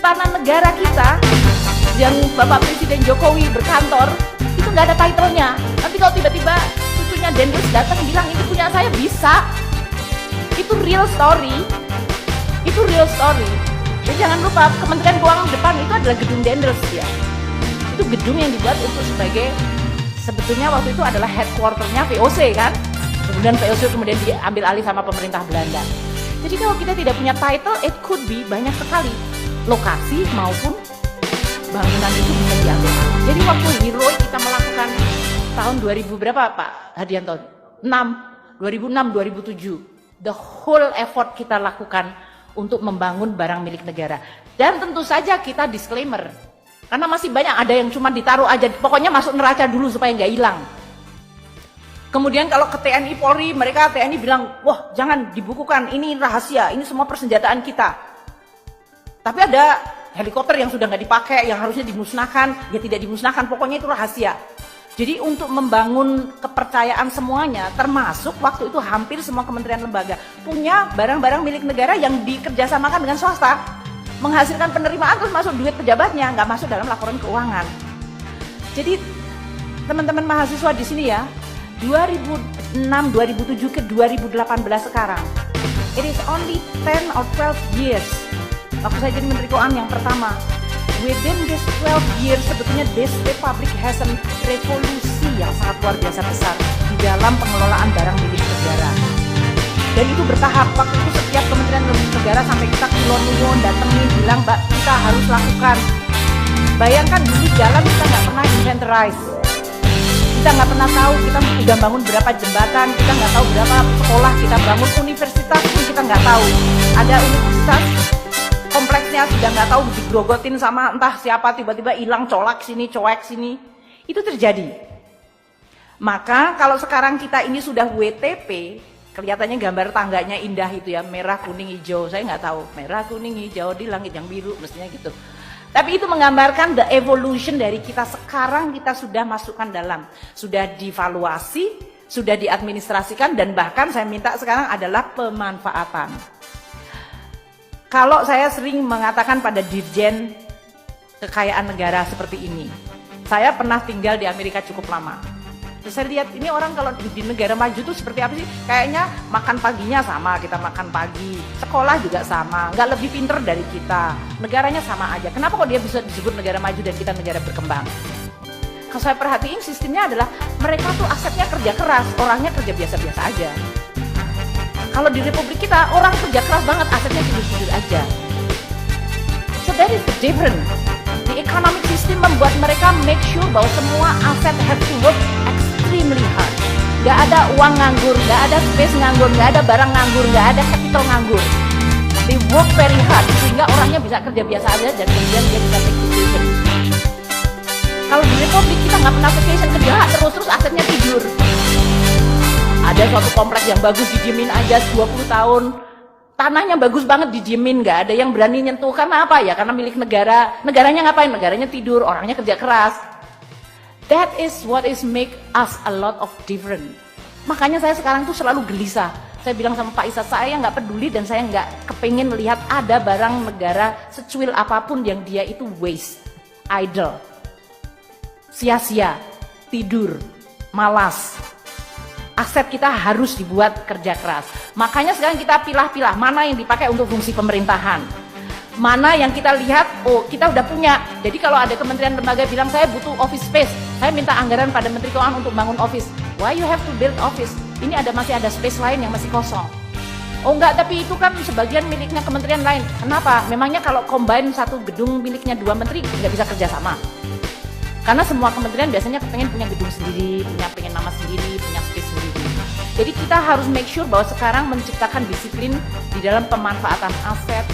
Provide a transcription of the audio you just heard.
Istana Negara kita yang Bapak Presiden Jokowi berkantor itu nggak ada title-nya. Nanti kalau tiba-tiba cucunya Dendels datang bilang itu punya saya, bisa. Itu real story. Itu real story. Jadi jangan lupa Kementerian Keuangan depan itu adalah gedung Dendels ya. Itu gedung yang dibuat untuk sebagai, sebetulnya waktu itu adalah headquarter-nya VOC kan. Kemudian VOC kemudian diambil alih sama pemerintah Belanda. Jadi kalau kita tidak punya title, it could be banyak sekali lokasi maupun bangunan itu bisa diambil. Jadi waktu heroik kita melakukan tahun 2000 berapa Pak Hadianto? 2006, 2007. The whole effort kita lakukan untuk membangun barang milik negara. Dan tentu saja kita disclaimer. Karena masih banyak ada yang cuma ditaruh aja, pokoknya masuk neraca dulu supaya nggak hilang. Kemudian kalau ke TNI Polri, mereka TNI bilang, wah jangan dibukukan, ini rahasia, ini semua persenjataan kita. Tapi ada helikopter yang sudah nggak dipakai, yang harusnya dimusnahkan, ya tidak dimusnahkan, pokoknya itu rahasia. Jadi untuk membangun kepercayaan semuanya, termasuk waktu itu hampir semua kementerian lembaga punya barang-barang milik negara yang dikerjasamakan dengan swasta, menghasilkan penerimaan terus masuk duit pejabatnya, nggak masuk dalam laporan keuangan. Jadi teman-teman mahasiswa di sini ya, 2006, 2007 ke 2018 sekarang, it is only 10 or 12 years. Waktu saya jadi Menteri Keuangan yang pertama, within this 12 years sebetulnya this republic has a revolusi yang sangat luar biasa besar di dalam pengelolaan barang milik negara. Dan itu bertahap, waktu itu setiap kementerian negara sampai kita kulon-kulon datengin bilang, Mbak kita harus lakukan. Bayangkan dulu jalan kita nggak pernah inventarize. Kita nggak pernah tahu kita udah bangun berapa jembatan, kita nggak tahu berapa sekolah kita bangun, universitas pun kita nggak tahu. Ada universitas kompleksnya sudah nggak tahu digrogotin sama entah siapa, tiba-tiba hilang, colak sini, coek sini. Itu terjadi. Maka kalau sekarang kita ini sudah WTP, kelihatannya gambar tangganya indah itu ya, merah, kuning, hijau. Saya nggak tahu, merah, kuning, hijau di langit yang biru, mestinya gitu. Tapi itu menggambarkan the evolution dari kita sekarang, kita sudah masukkan dalam, sudah divaluasi, sudah diadministrasikan, dan bahkan saya minta sekarang adalah pemanfaatan. Kalau saya sering mengatakan pada Dirjen Kekayaan Negara seperti ini, saya pernah tinggal di Amerika cukup lama. Terus saya lihat ini orang kalau di negara maju tuh seperti apa sih? Kayaknya makan paginya sama, kita makan pagi. Sekolah juga sama, nggak lebih pinter dari kita. Negaranya sama aja. Kenapa kok dia bisa disebut negara maju dan kita negara berkembang? Kalau saya perhatiin sistemnya adalah mereka tuh asetnya kerja keras, orangnya kerja biasa-biasa aja. Kalau di Republik kita orang kerja keras banget, asetnya tidur-tidur aja. So that is the difference. The economic system membuat mereka make sure bahwa semua aset have to work extremely hard. Gak ada uang nganggur, gak ada space nganggur, gak ada barang nganggur, gak ada capital nganggur. They work very hard sehingga orangnya bisa kerja biasa aja dan kemudian dia bisa take vacation. Kalau di Republik kita nggak pernah vacation, kerja terus asetnya tidur. Ada suatu kompleks yang bagus didiemin aja 20 tahun. Tanahnya bagus banget didiemin, nggak ada yang berani nyentuh. Karena apa ya? Karena milik negara. Negaranya ngapain? Negaranya tidur, orangnya kerja keras. That is what is make us a lot of different. Makanya saya sekarang tuh selalu gelisah. Saya bilang sama Pak Isa, saya nggak peduli dan saya nggak kepengen melihat ada barang negara secuil apapun yang dia itu waste, idle, sia-sia, tidur, malas. Aset kita harus dibuat kerja keras. Makanya sekarang kita pilah-pilah mana yang dipakai untuk fungsi pemerintahan. Mana yang kita lihat, oh kita udah punya. Jadi kalau ada kementerian lembaga bilang saya butuh office space, saya minta anggaran pada Menteri Keuangan untuk bangun office. Why you have to build office? Ini masih ada space lain yang masih kosong. Oh enggak, tapi itu kan sebagian miliknya kementerian lain. Kenapa? Memangnya kalau combine satu gedung miliknya 2 menteri nggak bisa kerjasama? Karena semua kementerian biasanya pengen punya gedung sendiri, pengen nama sendiri, punya space sendiri. Jadi kita harus make sure bahwa sekarang menciptakan disiplin di dalam pemanfaatan aset,